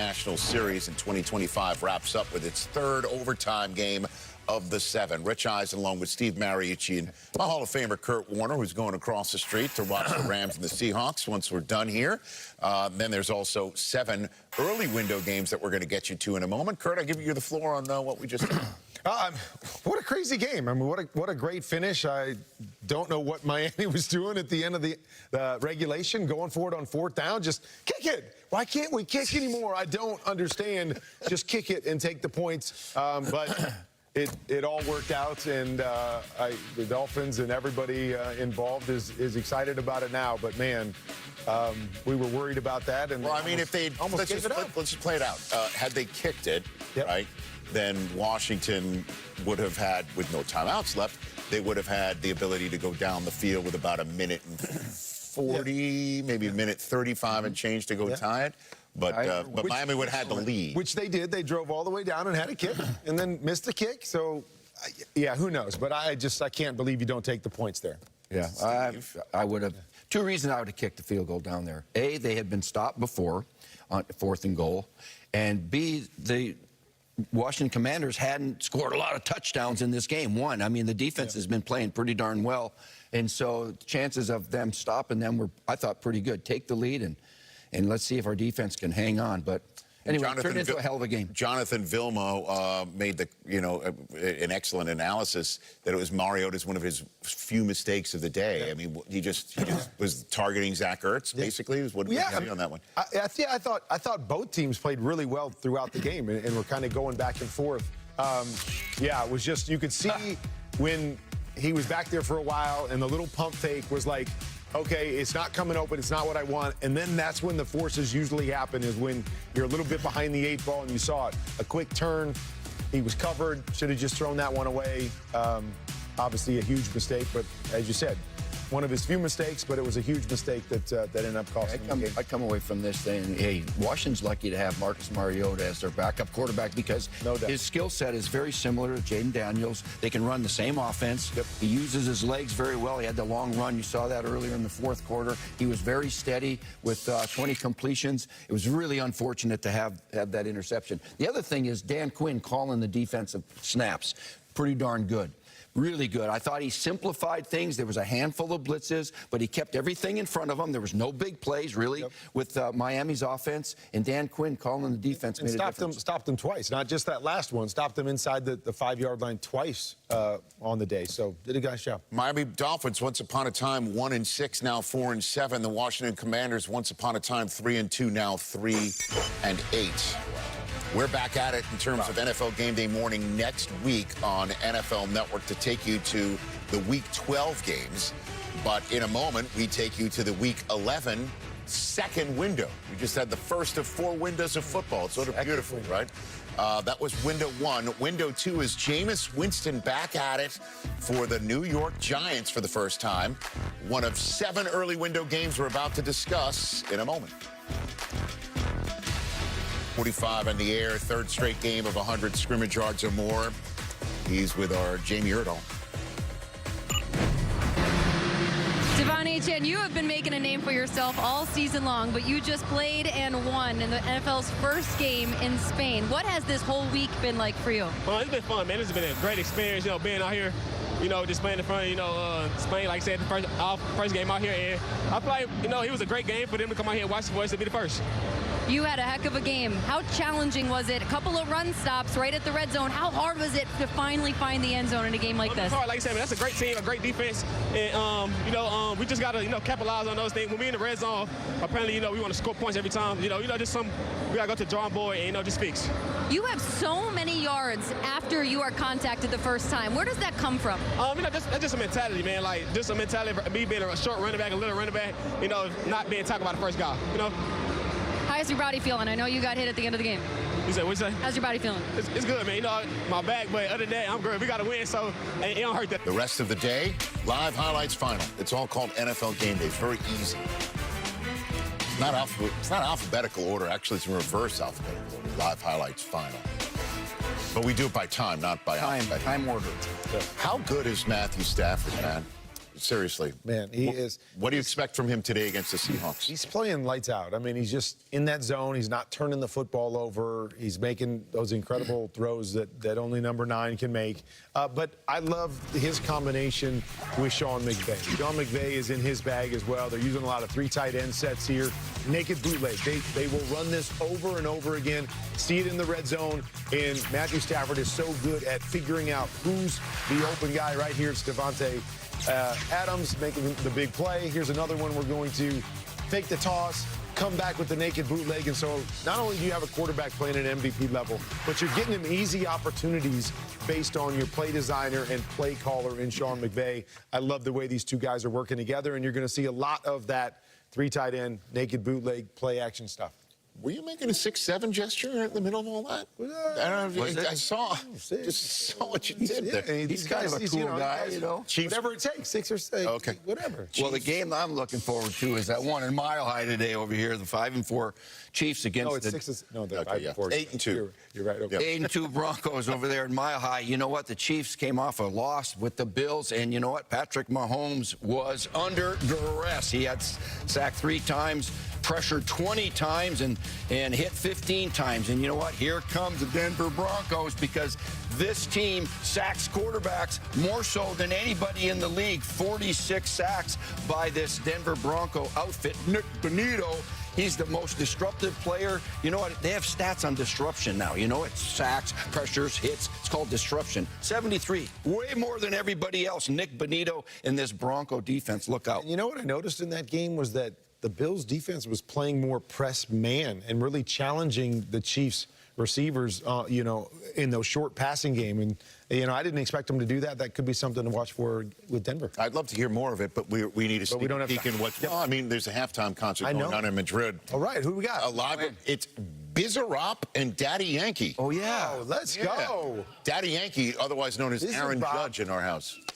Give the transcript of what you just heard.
National Series in 2025 wraps up with its third overtime game of the 7. Rich Eisen, along with Steve Mariucci and my Hall of Famer Kurt Warner, who's going across the street to watch the Rams and the Seahawks once we're done here. Then there's also 7 early window games that we're going to get you to in a moment. Kurt, I'll give you the floor on what we just did. What a crazy game. I mean, what a great finish. I don't know what Miami was doing at the end of the regulation, going for it on 4th down. Just kick it. Why can't we kick anymore? I don't understand. Just kick it and take the points. But it all worked out, and the Dolphins and everybody involved is excited about it now. But, man, we were worried about that. And well, I mean, if they almost let's just play it out. Had they kicked it, right, then Washington would have had, with no timeouts left, they would have had the ability to go down the field with about a minute and 40, maybe a minute 35 and change to go tie it. But Miami would have had the lead. Which they did. They drove all the way down and had a kick and then missed the kick. So, yeah, who knows? But I can't believe you don't take the points there. Yeah, I would have. 2 reasons I would have kicked the field goal down there. A, they had been stopped before on 4th and goal. And B, the Washington Commanders hadn't scored a lot of touchdowns in this game. One, I mean, the defense has been playing pretty darn well. And so chances of them stopping them were, I thought, pretty good. Take the lead and let's see if our defense can hang on. But anyway, it turned into a hell of a game. Jonathan Vilma made an excellent analysis that it was Mariota's one of his few mistakes of the day. I mean, he just was targeting Zach Ertz, basically, is what we see on that one. I thought both teams played really well throughout the game and were kind of going back and forth. Yeah, it was just, you could see when he was back there for a while and the little pump fake was like, okay, it's not coming open, it's not what I want. And then that's when the forces usually happen, is when you're a little bit behind the 8 ball and you saw it. A quick turn, he was covered, should have just thrown that one away. Obviously a huge mistake, but as you said, one of his few mistakes, but it was a huge mistake that ended up costing him the game. I come away from this saying, hey, Washington's lucky to have Marcus Mariota as their backup quarterback because his skill set is very similar to Jaden Daniels. They can run the same offense. He uses his legs very well. He had the long run. You saw that earlier in the 4th quarter. He was very steady with 20 completions. It was really unfortunate to have that interception. The other thing is Dan Quinn calling the defensive snaps. Pretty darn good. Really good. I thought he simplified things. There was a handful of blitzes, but he kept everything in front of him. There was no big plays, really, with Miami's offense. And Dan Quinn calling the defense made a difference. Stopped them twice, not just that last one. Stopped them inside the 5-yard line twice on the day. So did a nice job. Miami Dolphins, once upon a time 1-6, now 4-7. The Washington Commanders, once upon a time 3-2, now 3-8. We're back at it in terms of NFL Game Day morning next week on NFL Network to take you to the Week 12 games. But in a moment, we take you to the Week 11 second window. We just had the first of 4 windows of football. It's sort of beautiful, right? That was window 1. Window 2 is Jameis Winston back at it for the New York Giants for the first time. One of 7 early window games we're about to discuss in a moment. 45 in the air, 3rd straight game of 100 scrimmage yards or more. He's with our Jamie Erdahl. Devon Achane, you have been making a name for yourself all season long, but you just played and won in the NFL's first game in Spain. What has this whole week been like for you? Well, it's been fun, man. It's been a great experience, being out here, just playing in front of, Spain, like I said, the first game out here. And I feel like, it was a great game for them to come out here and watch the boys to be the first. You had a heck of a game. How challenging was it? A couple of run stops right at the red zone. How hard was it to finally find the end zone in a game like this? Hard, like I said, man, that's a great team, a great defense, and we just got to capitalize on those things. When we're in the red zone, apparently we want to score points every time. We got to go to the drawing board and just fix. You have so many yards after you are contacted the first time. Where does that come from? That's just a mentality, man. Like just a mentality of me being a short running back, a little running back. Not being tackled by the first guy. How's your body feeling? I know you got hit at the end of the game. You said, what you say? How's your body feeling? It's good, man. My back, but other than that, I'm good. We got to win, so it don't hurt that. The rest of the day, live highlights final. It's all called NFL Game Day. It's very easy. It's not alphabetical order. Actually, it's in reverse alphabetical order. Live highlights final. But we do it by time, not by alphabet. Time order. How good is Matthew Stafford, man? Seriously. Man, he is. What do you expect from him today against the Seahawks? He's playing lights out. I mean, he's just in that zone. He's not turning the football over. He's making those incredible throws that only number 9 can make. But I love his combination with Sean McVay. Sean McVay is in his bag as well. They're using a lot of 3 tight end sets here. Naked bootleg. They will run this over and over again. See it in the red zone. And Matthew Stafford is so good at figuring out who's the open guy. Right here, it's Devontae Adams making the big play. Here's another one. We're going to fake the toss, come back with the naked bootleg. And so not only do you have a quarterback playing at MVP level, but you're getting him easy opportunities based on your play designer and play caller in Sean McVay. I love the way these two guys are working together, and you're going to see a lot of that 3 tight end, naked bootleg, play action stuff. Were you making a 6-7 gesture in the middle of all that? I don't know if you, I saw what you did there. He's kind of a cool guy, you know. Chiefs. Whatever it takes, 6 or 6, Okay. whatever. Well, the game I'm looking forward to is that one in Mile High today over here, the 5-4 Chiefs against No, it's the 6. No, they're Okay, 5-4. 8-2. You're right. Okay. 8-2 Broncos over there in Mile High. You know what? The Chiefs came off a loss with the Bills, and you know what? Patrick Mahomes was under duress. He had sacked 3 times, pressured 20 times, and hit 15 times. And you know what? Here comes the Denver Broncos, because this team sacks quarterbacks more so than anybody in the league. 46 sacks by this Denver Bronco outfit. Nick Bonito. He's the most disruptive player. You know what? They have stats on disruption now. You know, it's sacks, pressures, hits. It's called disruption. 73, way more than everybody else. Nick Bonito in this Bronco defense. Look out. And you know what I noticed in that game was that the Bills' defense was playing more press man and really challenging the Chiefs' receivers, you know, in those short passing game. And, you know, I didn't expect them to do that. That could be something to watch for with Denver. I'd love to hear more of it, but we need to sneak we don't have peek in time. what. Well, I mean, there's a halftime concert I going know. on in Madrid. All right, who we got? A live. It's Bizarrap and Daddy Yankee. Oh, yeah. Oh, let's go. Daddy Yankee, otherwise known as Aaron Bizarrap. Judge in our house.